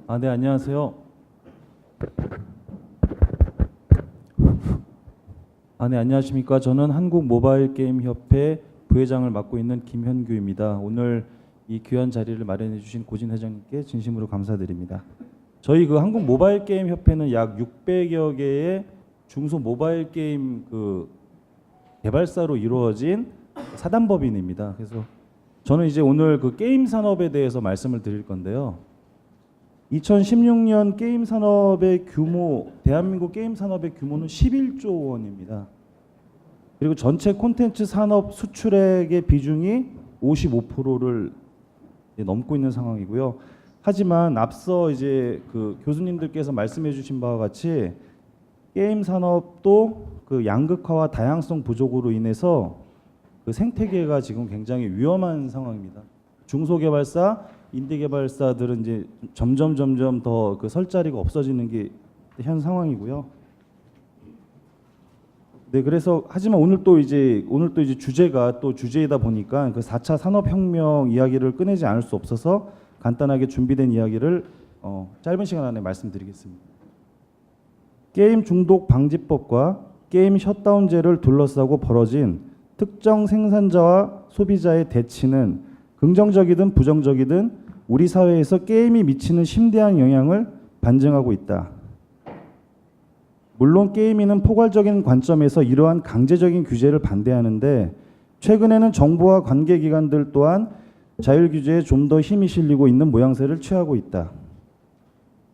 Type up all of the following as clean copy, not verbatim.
네, 안녕하세요. 네, 안녕하십니까. 저는 한국모바일게임협회 부회장을 맡고 있는 김현규입니다. 오늘 이 귀한 자리를 마련해 주신 고진 회장님께 진심으로 감사드립니다. 저희 그 한국모바일게임협회는 약 600여 개의 중소 모바일 게임 개발사로 이루어진 사단법인입니다. 그래서 저는 이제 오늘 그 게임 산업에 대해서 말씀을 드릴 건데요. 2016년 게임 산업의 규모, 대한민국 게임 산업의 규모는 11조 원입니다. 그리고 전체 콘텐츠 산업 수출액의 비중이 55%를 넘고 있는 상황이고요. 하지만 앞서 이제 그 교수님들께서 말씀해주신 바와 같이 게임 산업도 그 양극화와 다양성 부족으로 인해서 그 생태계가 지금 굉장히 위험한 상황입니다. 중소개발사, 인디 개발사들은 이제 점점 더 그 설 자리가 없어지는 게 현 상황이고요. 네, 그래서 하지만 오늘 또 이제 주제가 또 주제이다 보니까 그 4차 산업혁명 이야기를 꺼내지 않을 수 없어서 간단하게 준비된 이야기를 짧은 시간 안에 말씀드리겠습니다. 게임 중독 방지법과 게임 셧다운제를 둘러싸고 벌어진 특정 생산자와 소비자의 대치는 긍정적이든 부정적이든 우리 사회에서 게임이 미치는 심대한 영향을 반증하고 있다. 물론 게임인은 포괄적인 관점에서 이러한 강제적인 규제를 반대하는데 최근에는 정부와 관계기관들 또한 자율 규제에 좀 더 힘이 실리고 있는 모양새를 취하고 있다.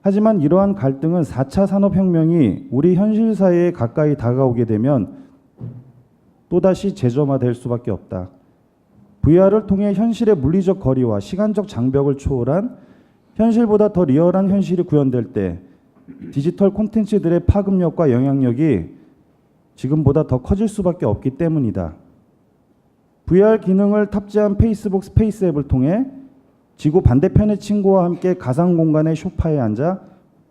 하지만 이러한 갈등은 4차 산업혁명이 우리 현실 사회에 가까이 다가오게 되면 또다시 재점화될 수밖에 없다. VR을 통해 현실의 물리적 거리와 시간적 장벽을 초월한 현실보다 더 리얼한 현실이 구현될 때 디지털 콘텐츠들의 파급력과 영향력이 지금보다 더 커질 수밖에 없기 때문이다. VR 기능을 탑재한 페이스북 스페이스 앱을 통해 지구 반대편의 친구와 함께 가상 공간의 소파에 앉아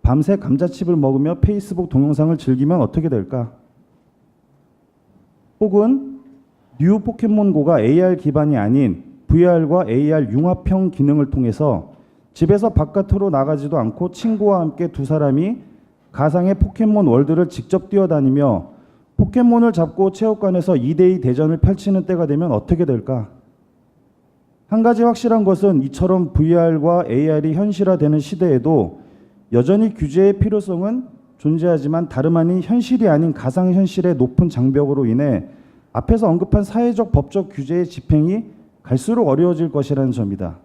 밤새 감자칩을 먹으며 페이스북 동영상을 즐기면 어떻게 될까? 혹은 뉴 포켓몬고가 AR 기반이 아닌 VR과 AR 융합형 기능을 통해서 집에서 바깥으로 나가지도 않고 친구와 함께 두 사람이 가상의 포켓몬 월드를 직접 뛰어다니며 포켓몬을 잡고 체육관에서 2대2 대전을 펼치는 때가 되면 어떻게 될까? 한 가지 확실한 것은 이처럼 VR과 AR이 현실화되는 시대에도 여전히 규제의 필요성은 존재하지만 다름 아닌 현실이 아닌 가상현실의 높은 장벽으로 인해 앞에서 언급한 사회적 법적 규제의 집행이 갈수록 어려워질 것이라는 점이다.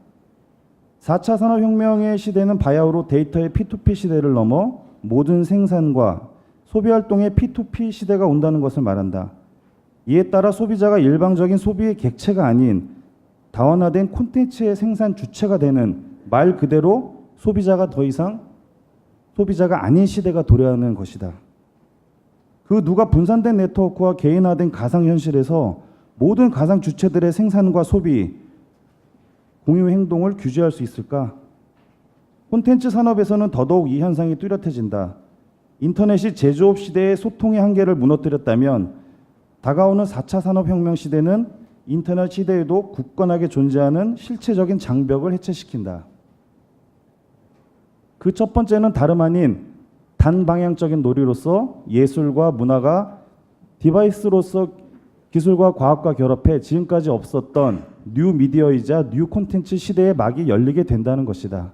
4차 산업혁명의 시대는 바야흐로 데이터의 P2P 시대를 넘어 모든 생산과 소비활동의 P2P 시대가 온다는 것을 말한다. 이에 따라 소비자가 일방적인 소비의 객체가 아닌 다원화된 콘텐츠의 생산 주체가 되는 말 그대로 소비자가 더 이상 소비자가 아닌 시대가 도래하는 것이다. 그 누가 분산된 네트워크와 개인화된 가상현실에서 모든 가상 주체들의 생산과 소비, 공유 행동을 규제할 수 있을까? 콘텐츠 산업에서는 더더욱 이 현상이 뚜렷해진다. 인터넷이 제조업 시대의 소통의 한계를 무너뜨렸다면 다가오는 4차 산업혁명 시대는 인터넷 시대에도 굳건하게 존재하는 실체적인 장벽을 해체시킨다. 그 첫 번째는 다름 아닌 단방향적인 놀이로서 예술과 문화가 디바이스로서 기술과 과학과 결합해 지금까지 없었던 뉴 미디어이자 뉴 콘텐츠 시대의 막이 열리게 된다는 것이다.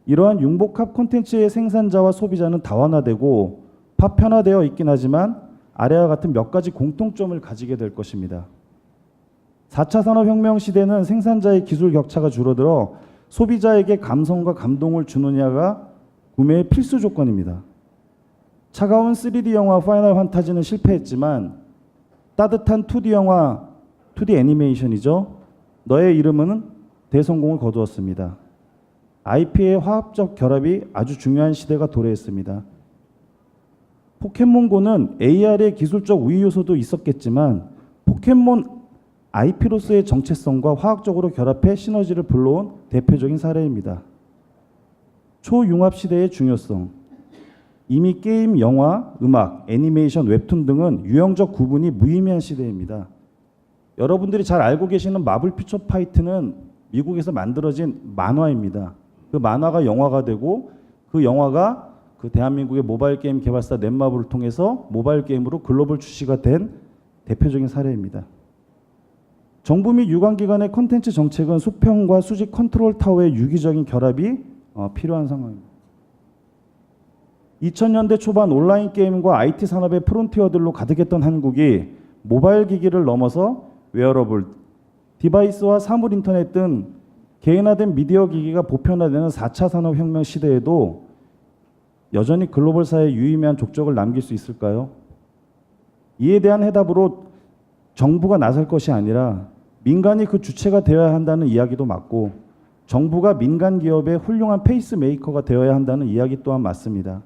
이러한 융복합 콘텐츠의 생산자와 소비자는 다원화되고 파편화되어 있긴 하지만 아래와 같은 몇 가지 공통점을 가지게 될 것입니다. 4차 산업혁명 시대는 생산자의 기술 격차가 줄어들어 소비자에게 감성과 감동을 주느냐가 구매의 필수 조건입니다. 차가운 3D 영화 파이널 판타지는 실패했지만 따뜻한 2D 영화, 2D 애니메이션이죠. 너의 이름은 대성공을 거두었습니다. IP의 화합적 결합이 아주 중요한 시대가 도래했습니다. 포켓몬고는 AR의 기술적 우위 요소도 있었겠지만 포켓몬 IP로서의 정체성과 화학적으로 결합해 시너지를 불러온 대표적인 사례입니다. 초융합 시대의 중요성. 이미 게임, 영화, 음악, 애니메이션, 웹툰 등은 유형적 구분이 무의미한 시대입니다. 여러분들이 잘 알고 계시는 마블 퓨처 파이트는 미국에서 만들어진 만화입니다. 그 만화가 영화가 되고 그 영화가 그 대한민국의 모바일 게임 개발사 넷마블을 통해서 모바일 게임으로 글로벌 출시가 된 대표적인 사례입니다. 정부 및 유관기관의 콘텐츠 정책은 수평과 수직 컨트롤 타워의 유기적인 결합이 필요한 상황입니다. 2000년대 초반 온라인 게임과 IT 산업의 프론티어들로 가득했던 한국이 모바일 기기를 넘어서 웨어러블, 디바이스와 사물 인터넷 등 개인화된 미디어 기기가 보편화되는 4차 산업혁명 시대에도 여전히 글로벌사에 유의미한 족적을 남길 수 있을까요? 이에 대한 해답으로 정부가 나설 것이 아니라 민간이 그 주체가 되어야 한다는 이야기도 맞고 정부가 민간 기업의 훌륭한 페이스메이커가 되어야 한다는 이야기 또한 맞습니다.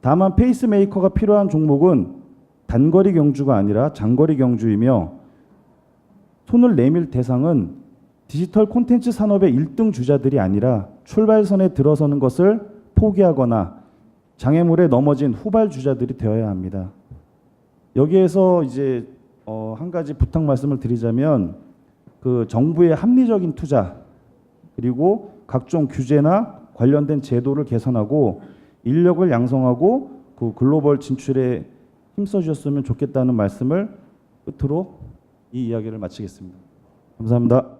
다만 페이스메이커가 필요한 종목은 단거리 경주가 아니라 장거리 경주이며 손을 내밀 대상은 디지털 콘텐츠 산업의 1등 주자들이 아니라 출발선에 들어서는 것을 포기하거나 장애물에 넘어진 후발 주자들이 되어야 합니다. 여기에서 이제 한 가지 부탁 말씀을 드리자면 그 정부의 합리적인 투자 그리고 각종 규제나 관련된 제도를 개선하고 인력을 양성하고 그 글로벌 진출에 힘써 주셨으면 좋겠다는 말씀을 끝으로 이 이야기를 마치겠습니다. 감사합니다.